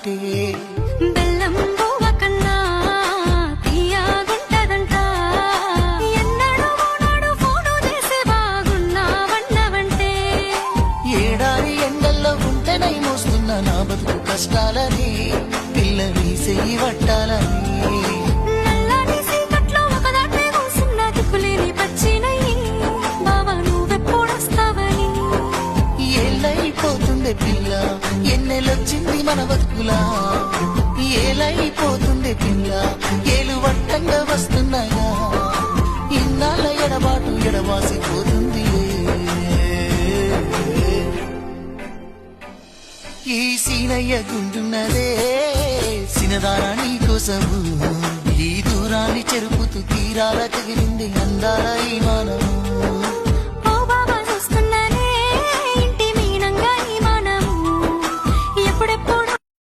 బాటే బెల్లం బువ్వ కన్నా తీయగుంటదంట ఎన్నడూ నాడు ఫోను చేసి బాగున్నావన్నవంటే ఏడాది ఎండల్లో ఉంటేనై మోస్తున్న నా బతుకు కష్టాలని పిల్ల నీ చెయ్యి పట్టాలని నల్లని సీకట్లో ఒకదాటే కూసున్న దిక్కులేని పచ్చినయ్యి బావ నువ్వెప్పుడొస్తావని ఏళ్ళైపోతుండే పిల్ల ఎన్నెలొచ్చింది మన బతుకులా ఏలైపోతుండే పిల్ల ఏలు వట్టంగా వస్తున్నాయా ఇన్నాళ్ళ ఎడబాటు ఎడవాసిపోతుంది ఈ సీనయ్య గుంటున్నదే సినదారా నీ కోసము ఈ దూరాన్ని చెరుపుతూ తీరాల తగిలింది అందాల ఈ మానము